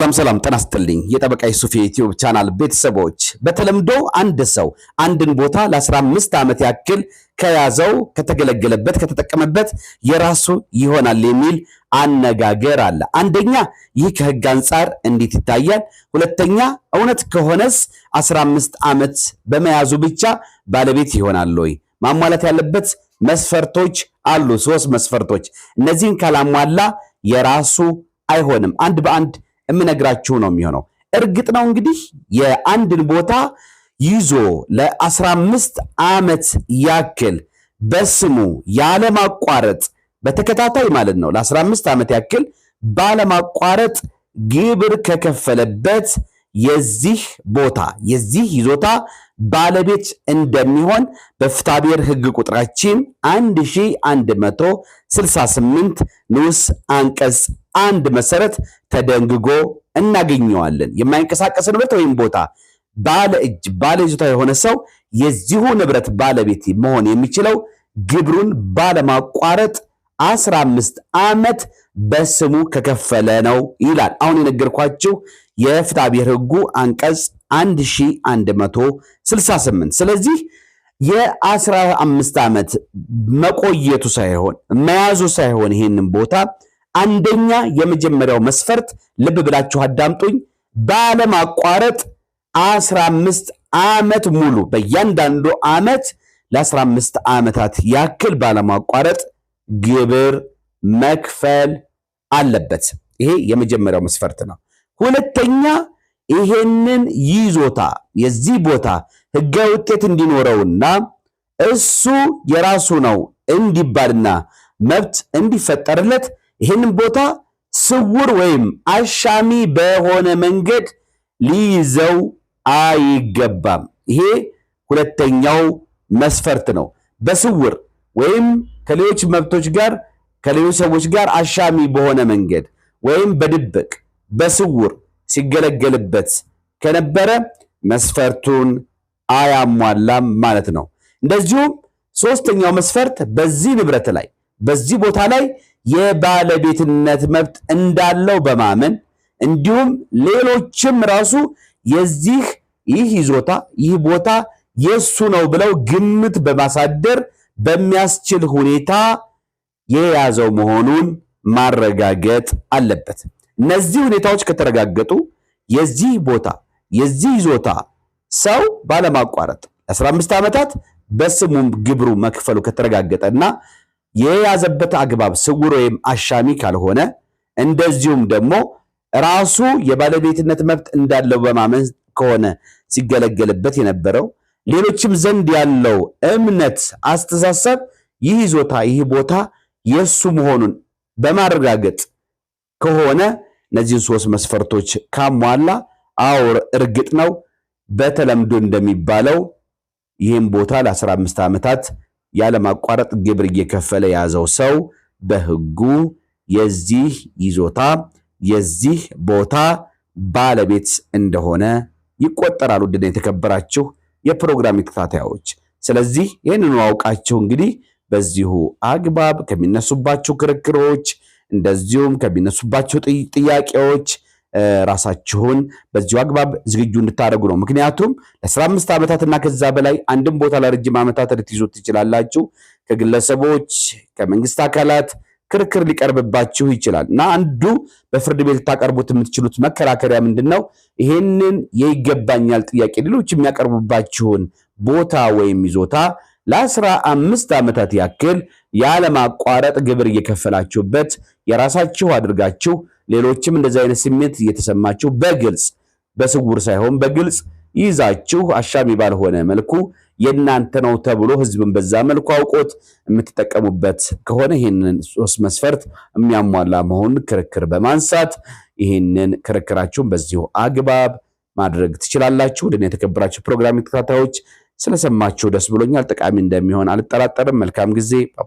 ሰላም ጤና ይስጥልኝ የጠበቃ ዩሱፍ የዩቲዩብ ቻናል ቤተሰቦች በተለምዶ አንድ ሰው አንድን ቦታ ለ15 ዓመት ያክል ከያዘው ከተገለገለበት ከተጠቀመበት የራሱ ይሆናል የሚል አነጋገር አለ። አንደኛ ይህ ከህግ አንፃር እንዴት ይታያል? ሁለተኛ እውነት ከሆነስ 15 ዓመት በመያዙ ብቻ ባለቤት ይሆናል ወይ? ማሟላት ያለበት መስፈርቶች አሉ። 3 መስፈርቶች። እነዚህን ካላሟላ የራሱ አይሆንም። አንድ በአንድ እምነግራችሁ ነው የሚሆነው። እርግጥ ነው እንግዲህ የአንድን ቦታ ይዞ ለ15 ዓመት ያክል በስሙ ያለማቋረጥ በተከታታይ ማለት ነው ለ15 ዓመት ያክል ባለማቋረጥ ግብር ከከፈለበት የዚህ ቦታ የዚህ ይዞታ ባለቤት እንደሚሆን በፍትሐብሔር ሕግ ቁጥራችን 1168 ንዑስ አንቀጽ 1 መሰረት ተደንግጎ እናገኘዋለን። የማይንቀሳቀስ ንብረት ወይም ቦታ ባለ እጅ ባለ ይዞታ የሆነ ሰው የዚሁ ንብረት ባለቤት መሆን የሚችለው ግብሩን ባለማቋረጥ 15 ዓመት በስሙ ከከፈለ ነው ይላል። አሁን የነገርኳችሁ የፍትሐብሔር ሕጉ አንቀጽ 1168። ስለዚህ የ15 ዓመት መቆየቱ ሳይሆን መያዙ ሳይሆን ይሄንን ቦታ አንደኛ የመጀመሪያው መስፈርት ልብ ብላችሁ አዳምጡኝ፣ ባለማቋረጥ 15 ዓመት ሙሉ በእያንዳንዱ ዓመት ለ15 ዓመታት ያክል ባለማቋረጥ ግብር መክፈል አለበት። ይሄ የመጀመሪያው መስፈርት ነው። ሁለተኛ ይሄንን ይዞታ የዚህ ቦታ ህጋዊ ውጤት እንዲኖረውና እሱ የራሱ ነው እንዲባልና መብት እንዲፈጠርለት ይሄንን ቦታ ስውር ወይም አሻሚ በሆነ መንገድ ሊይዘው አይገባም። ይሄ ሁለተኛው መስፈርት ነው። በስውር ወይም ከሌሎች መብቶች ጋር ከሌሎች ሰዎች ጋር አሻሚ በሆነ መንገድ ወይም በድብቅ በስውር ሲገለገልበት ከነበረ መስፈርቱን አያሟላም ማለት ነው። እንደዚሁም ሶስተኛው መስፈርት በዚህ ንብረት ላይ በዚህ ቦታ ላይ የባለቤትነት መብት እንዳለው በማመን እንዲሁም ሌሎችም ራሱ ይህ ይዞታ ይህ ቦታ የሱ ነው ብለው ግምት በማሳደር በሚያስችል ሁኔታ የያዘው መሆኑን ማረጋገጥ አለበት። እነዚህ ሁኔታዎች ከተረጋገጡ የዚህ ቦታ የዚህ ይዞታ ሰው ባለማቋረጥ 15 ዓመታት በስሙም ግብሩ መክፈሉ ከተረጋገጠና የያዘበት አግባብ ስውር ወይም አሻሚ ካልሆነ እንደዚሁም ደግሞ ራሱ የባለቤትነት መብት እንዳለው በማመን ከሆነ ሲገለገልበት የነበረው ሌሎችም ዘንድ ያለው እምነት አስተሳሰብ ይህ ይዞታ ይህ ቦታ የሱ መሆኑን በማረጋገጥ ከሆነ እነዚህን 3 መስፈርቶች ካሟላ እርግጥ ነው በተለምዶ እንደሚባለው ይህን ቦታ ለ15 ዓመታት ያለማቋረጥ ግብር እየከፈለ ያዘው ሰው በሕጉ የዚህ ይዞታ የዚህ ቦታ ባለቤት እንደሆነ ይቆጠራል። ውድና የተከበራችሁ የፕሮግራም ተከታታዮች፣ ስለዚህ ይህንን አውቃችሁ እንግዲህ በዚሁ አግባብ ከሚነሱባችሁ ክርክሮች እንደዚሁም ከሚነሱባችሁ ጥያቄዎች ራሳችሁን በዚሁ አግባብ ዝግጁ እንድታደርጉ ነው። ምክንያቱም ለ15 ዓመታትና ከዛ በላይ አንድም ቦታ ለረጅም ዓመታት ልትይዙት ትችላላችሁ። ከግለሰቦች ከመንግስት አካላት ክርክር ሊቀርብባችሁ ይችላል እና አንዱ በፍርድ ቤት ልታቀርቡት የምትችሉት መከራከሪያ ምንድነው? ይሄንን የይገባኛል ጥያቄ ሌሎች የሚያቀርቡባችሁን ቦታ ወይም ይዞታ ለ15 ዓመታት ያክል ያለማቋረጥ ግብር እየከፈላችሁበት የራሳችሁ አድርጋችሁ ሌሎችም እንደዚህ አይነት ስሜት እየተሰማችሁ በግልጽ በስውር ሳይሆን በግልጽ ይዛችሁ አሻሚ ባልሆነ መልኩ የናንተ ነው ተብሎ ህዝብን በዛ መልኩ አውቆት የምትጠቀሙበት ከሆነ ይሄንን 3 መስፈርት የሚያሟላ መሆኑን ክርክር በማንሳት ይሄንን ክርክራችሁን በዚሁ አግባብ ማድረግ ትችላላችሁ። ወደ የተከበራችሁ ፕሮግራም ተከታታዮች ስለሰማችሁ ደስ ብሎኛል። ጠቃሚ እንደሚሆን አልጠራጠርም። መልካም ጊዜ። ባይ